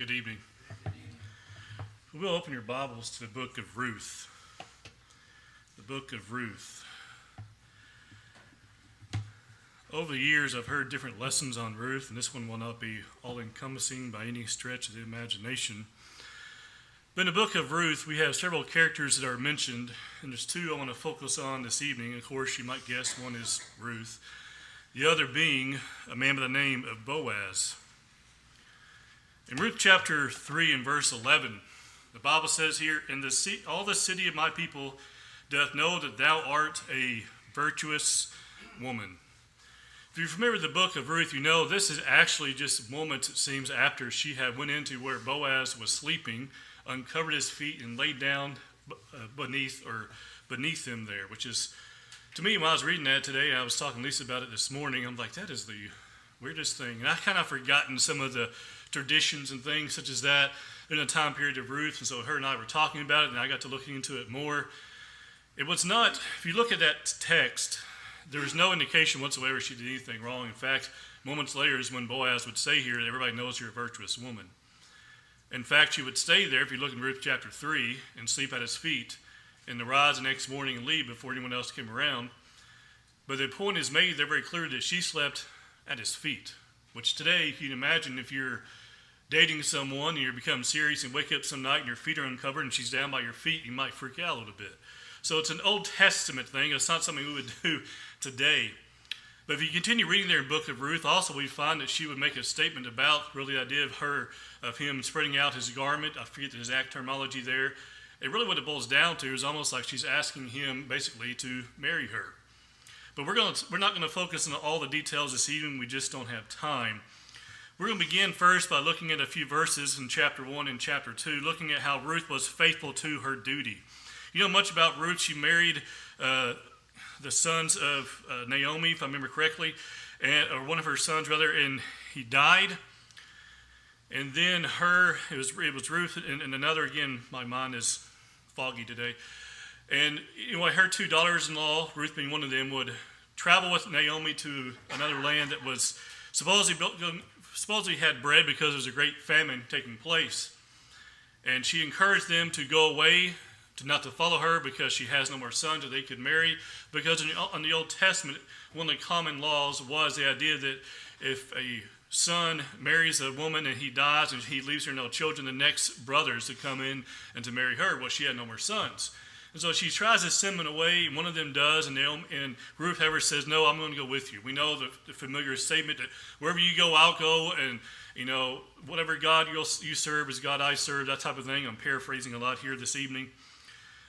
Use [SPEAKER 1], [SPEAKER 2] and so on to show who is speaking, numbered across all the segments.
[SPEAKER 1] Good evening. We'll open your Bibles to the book of Ruth. The book of Ruth. Over the years, I've heard different lessons on Ruth, and this one will not be all-encompassing by any stretch of the imagination. But in the book of Ruth, we have several characters that are mentioned, and there's two I want to focus on this evening. Of course, you might guess one is Ruth, the other being a man by the name of Boaz. In Ruth chapter 3 and verse 11, the Bible says here, all the city of my people doth know that thou art a virtuous woman. If you're familiar with the book of Ruth, you know this is actually just moments, it seems, after she had went into where Boaz was sleeping, uncovered his feet, and laid down beneath him there, which is, to me, when I was reading that today, I was talking to Lisa about it this morning, I'm like, that is the weirdest thing. And I kind of forgotten some of the traditions and things such as that in a time period of Ruth, and so her and I were talking about it, and I got to looking into it more. It was not, if you look at that text, there is no indication whatsoever she did anything wrong. In fact, moments later is when Boaz would say here, everybody knows you're a virtuous woman. In fact, she would stay there, if you look in Ruth chapter 3, and sleep at his feet, and to rise the next morning and leave before anyone else came around. But the point is made there very clear that she slept at his feet, which today, you can imagine if you're dating someone and you become serious and wake up some night and your feet are uncovered and she's down by your feet, you might freak out a little bit. So it's an Old Testament thing. It's not something we would do today. But if you continue reading there in the book of Ruth, also we find that she would make a statement about really the idea of him spreading out his garment. I forget the exact terminology there. It really what it boils down to is almost like she's asking him basically to marry her. But we're not going to focus on all the details this evening. We just don't have time. We're going to begin first by looking at a few verses in chapter 1 and chapter 2, looking at how Ruth was faithful to her duty. You know much about Ruth. She married the sons of Naomi, if I remember correctly, or one of her sons rather, and he died. And then it was Ruth and another, again, my mind is foggy today. And her two daughters-in-law, Ruth being one of them, would travel with Naomi to another land that was supposedly had bread because there was a great famine taking place. And she encouraged them to go away, not to follow her because she has no more sons that they could marry. Because in the Old Testament, one of the common laws was the idea that if a son marries a woman and he dies and he leaves her no children, the next brothers to come in and to marry her. Well, she had no more sons. And so she tries to send them away, and one of them does, and Ruth, however, says, no, I'm going to go with you. We know the familiar statement that wherever you go, I'll go, and, whatever God you serve is God I serve, that type of thing. I'm paraphrasing a lot here this evening.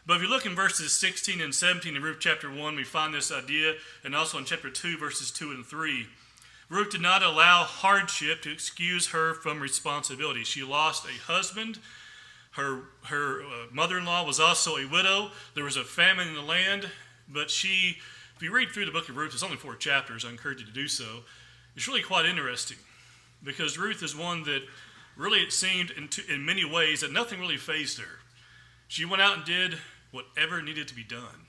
[SPEAKER 1] But if you look in verses 16 and 17 in Ruth chapter 1, we find this idea, and also in chapter 2, verses 2 and 3. Ruth did not allow hardship to excuse her from responsibility. She lost a husband. Her mother-in-law was also a widow. There was a famine in the land, but if you read through the book of Ruth, it's only 4 chapters, I encourage you to do so. It's really quite interesting because Ruth is one that really it seemed in many ways that nothing really fazed her. She went out and did whatever needed to be done.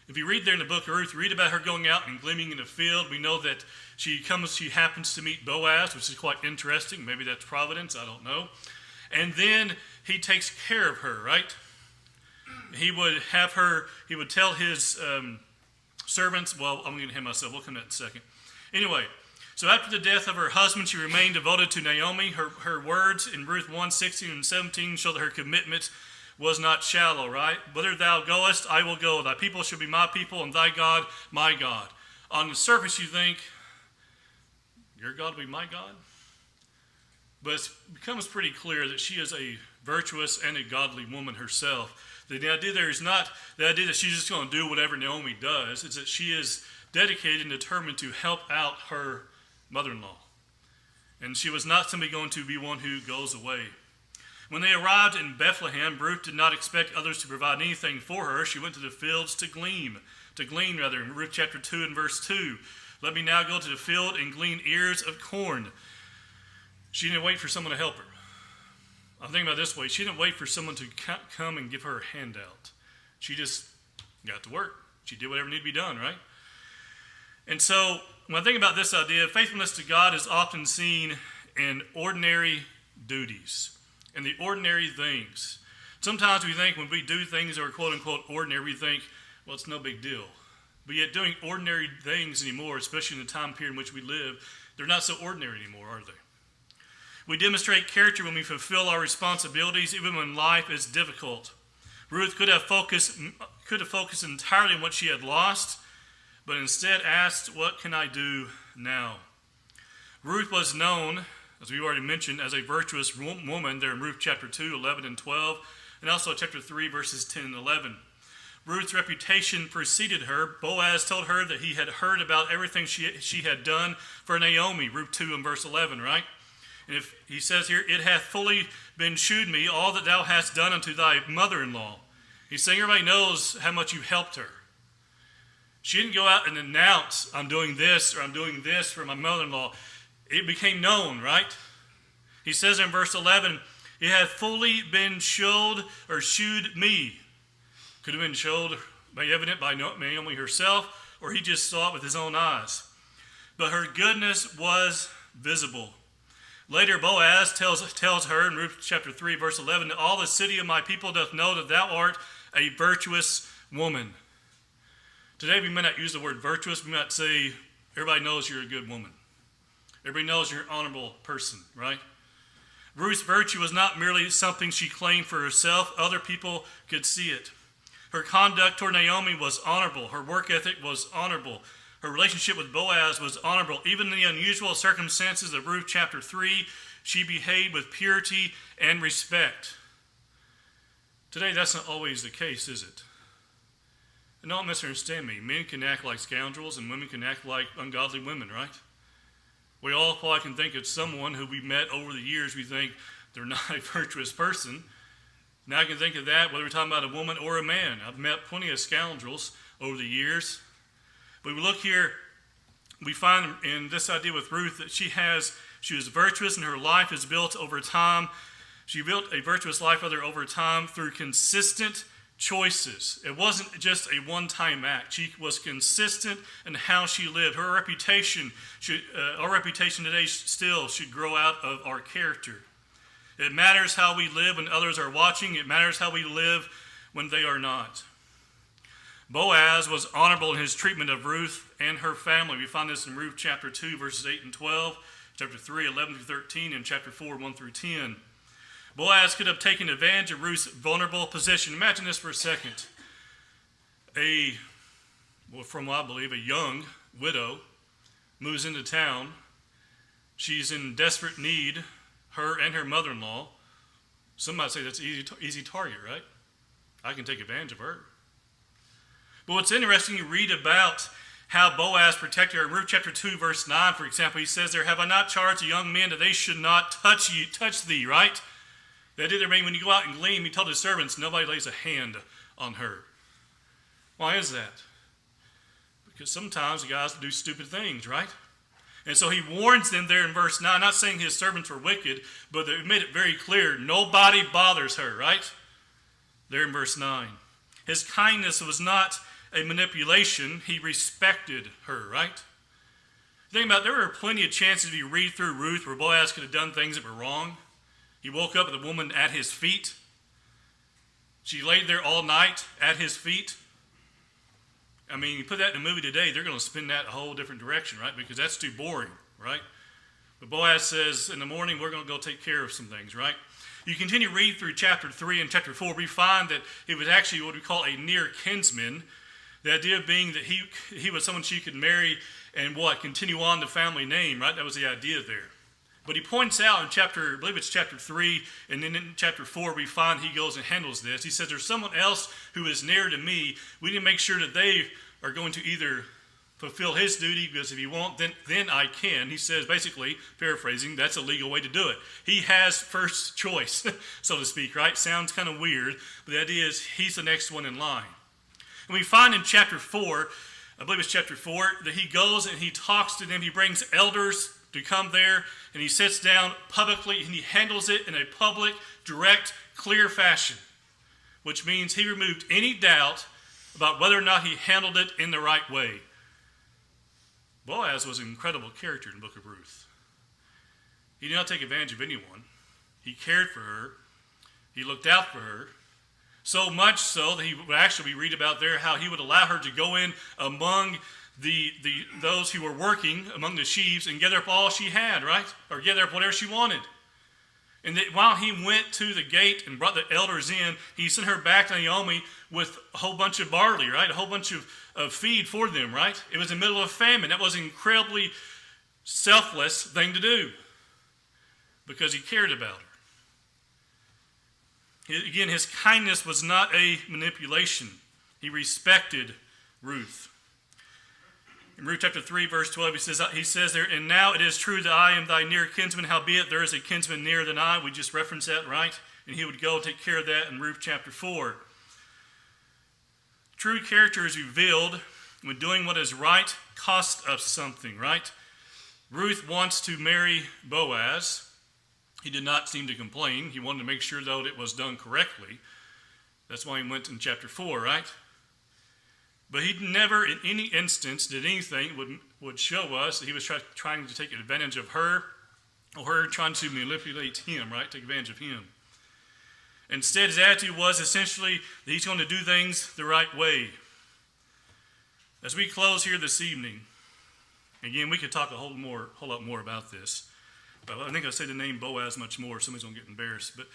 [SPEAKER 1] If you read there in the book of Ruth, you read about her going out and gleaning in the field. We know that she happens to meet Boaz, which is quite interesting. Maybe that's providence, I don't know. And then he takes care of her, right? He would tell his servants, well, I'm going to hit myself. We'll come to that in a second. Anyway, so after the death of her husband, she remained devoted to Naomi. Her words in Ruth 1, 16 and 17 show that her commitment was not shallow, right? Whither thou goest, I will go. Thy people shall be my people, and thy God, my God. On the surface, you think, your God will be my God? But it becomes pretty clear that she is a virtuous and a godly woman herself. The idea there is not the idea that she's just going to do whatever Naomi does. It's that she is dedicated and determined to help out her mother-in-law. And she was not simply going to be one who goes away. When they arrived in Bethlehem, Ruth did not expect others to provide anything for her. She went to the fields to glean in Ruth chapter 2 and verse 2. Let me now go to the field and glean ears of corn. She didn't wait for someone to help her. I'm thinking about it this way. She didn't wait for someone to come and give her a handout. She just got to work. She did whatever needed to be done, right? And so when I think about this idea, faithfulness to God is often seen in ordinary duties and the ordinary things. Sometimes we think when we do things that are quote-unquote ordinary, we think, well, it's no big deal. But yet doing ordinary things anymore, especially in the time period in which we live, they're not so ordinary anymore, are they? We demonstrate character when we fulfill our responsibilities, even when life is difficult. Ruth could have focused entirely on what she had lost, but instead asked, what can I do now? Ruth was known, as we already mentioned, as a virtuous woman there in Ruth chapter 2, 11 and 12, and also chapter 3, verses 10 and 11. Ruth's reputation preceded her. Boaz told her that he had heard about everything she had done for Naomi, Ruth 2 and verse 11, right? And if he says here, it hath fully been shewed me all that thou hast done unto thy mother-in-law. He's saying everybody knows how much you helped her. She didn't go out and announce, I'm doing this or I'm doing this for my mother-in-law. It became known, right? He says in verse 11, it hath fully been shewed me. Could have been showed by evident by Naomi herself, or he just saw it with his own eyes. But her goodness was visible. Later, Boaz tells her in Ruth chapter 3, verse 11, that all the city of my people doth know that thou art a virtuous woman. Today, we may not use the word virtuous. We might say, everybody knows you're a good woman. Everybody knows you're an honorable person, right? Ruth's virtue was not merely something she claimed for herself. Other people could see it. Her conduct toward Naomi was honorable. Her work ethic was honorable. Her relationship with Boaz was honorable. Even in the unusual circumstances of Ruth chapter 3, she behaved with purity and respect. Today, that's not always the case, is it? And don't misunderstand me. Men can act like scoundrels and women can act like ungodly women, right? We all probably can think of someone who we met over the years. We think they're not a virtuous person. Now I can think of that whether we're talking about a woman or a man. I've met plenty of scoundrels over the years. But we look here, we find in this idea with Ruth that she was virtuous and her life is built over time. She built a virtuous life over time through consistent choices. It wasn't just a one-time act. She was consistent in how she lived. Our reputation today still should grow out of our character. It matters how we live when others are watching. It matters how we live when they are not. Boaz was honorable in his treatment of Ruth and her family. We find this in Ruth chapter 2, verses 8 and 12, chapter 3, 11 through 13, and chapter 4, 1 through 10. Boaz could have taken advantage of Ruth's vulnerable position. Imagine this for a second. From what I believe, a young widow moves into town. She's in desperate need, her and her mother-in-law. Some might say that's an easy target, right? I can take advantage of her. But what's interesting, you read about how Boaz protected her. In Ruth chapter 2, verse 9, for example, he says there, have I not charged the young men that they should not touch thee, right? That did mean when you go out and glean, he told his servants, nobody lays a hand on her. Why is that? Because sometimes the guys do stupid things, right? And so he warns them there in verse 9, not saying his servants were wicked, but they made it very clear, nobody bothers her, right? There in verse 9. His kindness was not a manipulation. He respected her, right? Think about it, there were plenty of chances if you read through Ruth where Boaz could have done things that were wrong. He woke up with a woman at his feet. She laid there all night at his feet. I mean, you put that in a movie today, they're going to spin that a whole different direction, right? Because that's too boring, right? But Boaz says, in the morning, we're going to go take care of some things, right? You continue to read through chapter 3 and chapter 4, we find that he was actually what we call a near kinsman. The idea being that he was someone she could marry and continue on the family name, right? That was the idea there. But he points out in I believe it's chapter 3, and then in chapter 4, we find he goes and handles this. He says, there's someone else who is near to me. We need to make sure that they are going to either fulfill his duty, because if he won't, then I can. He says, basically, paraphrasing, that's a legal way to do it. He has first choice, so to speak, right? Sounds kind of weird, but the idea is he's the next one in line. And we find in chapter 4, I believe it's chapter 4, that he goes and he talks to them. He brings elders to come there, and he sits down publicly, and he handles it in a public, direct, clear fashion, which means he removed any doubt about whether or not he handled it in the right way. Boaz was an incredible character in the book of Ruth. He did not take advantage of anyone. He cared for her. He looked out for her. So much so that we read about there how he would allow her to go in among those who were working among the sheaves and gather up all she had, right? Or gather up whatever she wanted. And that while he went to the gate and brought the elders in, he sent her back to Naomi with a whole bunch of barley, right? A whole bunch of feed for them, right? It was in the middle of a famine. That was an incredibly selfless thing to do because he cared about her. Again, his kindness was not a manipulation. He respected Ruth. In Ruth chapter 3, verse 12, he says there, "And now it is true that I am thy near kinsman, howbeit there is a kinsman nearer than I." We just referenced that, right? And he would go take care of that in Ruth chapter 4. True character is revealed when doing what is right costs us something, right? Ruth wants to marry Boaz. He did not seem to complain. He wanted to make sure, though, that it was done correctly. That's why he went in chapter 4, right? But he never, in any instance, did anything would show us that he was trying to take advantage of her or her trying to manipulate him, right? Take advantage of him. Instead, his attitude was essentially that he's going to do things the right way. As we close here this evening, again, we could talk a whole lot more about this. But I think I'll say the name Boaz much more. Somebody's going to get embarrassed. But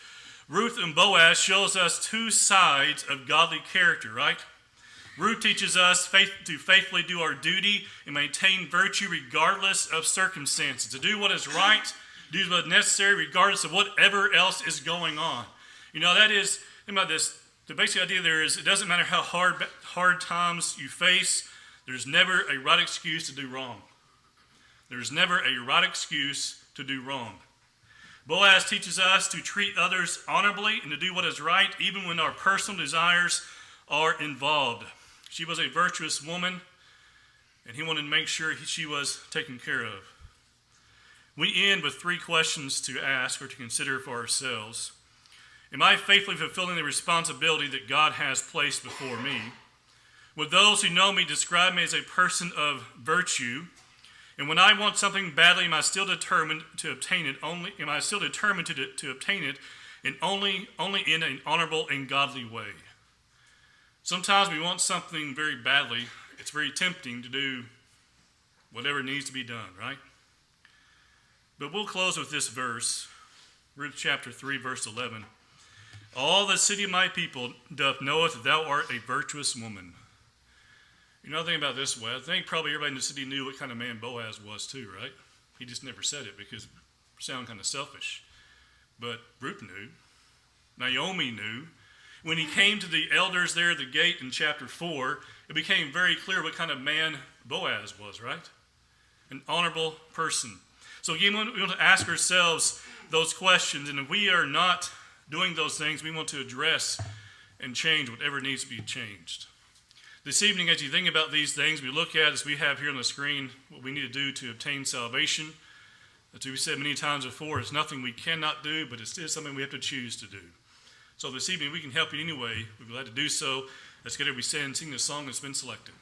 [SPEAKER 1] Ruth and Boaz shows us two sides of godly character, right? Ruth teaches us to faithfully do our duty and maintain virtue regardless of circumstances. To do what is right, do what is necessary regardless of whatever else is going on. You know, that is, think about this. The basic idea there is it doesn't matter how hard times you face, there's never a right excuse to do wrong. There's never a right excuse to do wrong. Boaz teaches us to treat others honorably and to do what is right even when our personal desires are involved. She was a virtuous woman, and he wanted to make sure she was taken care of. We end with 3 questions to ask or to consider for ourselves. Am I faithfully fulfilling the responsibility that God has placed before me? Would those who know me describe me as a person of virtue? And when I want something badly, am I still determined to obtain it? Am I still determined to obtain it, and only in an honorable and godly way? Sometimes we want something very badly. It's very tempting to do whatever needs to be done, right? But we'll close with this verse, Ruth chapter 3, verse 11. "All the city of my people doth knoweth that thou art a virtuous woman." You know the thing about this way, I think probably everybody in the city knew what kind of man Boaz was too, right? He just never said it because it sounded kind of selfish. But Ruth knew. Naomi knew. When he came to the elders there at the gate in chapter 4, it became very clear what kind of man Boaz was, right? An honorable person. So again, we want to ask ourselves those questions, and if we are not doing those things, we want to address and change whatever needs to be changed. This evening, as you think about these things, we look at, as we have here on the screen, what we need to do to obtain salvation. As we said many times before, it's nothing we cannot do, but it is something we have to choose to do. So this evening, we can help you in any way. We're glad to do so. Let's get everybody stand and sing the song that's been selected.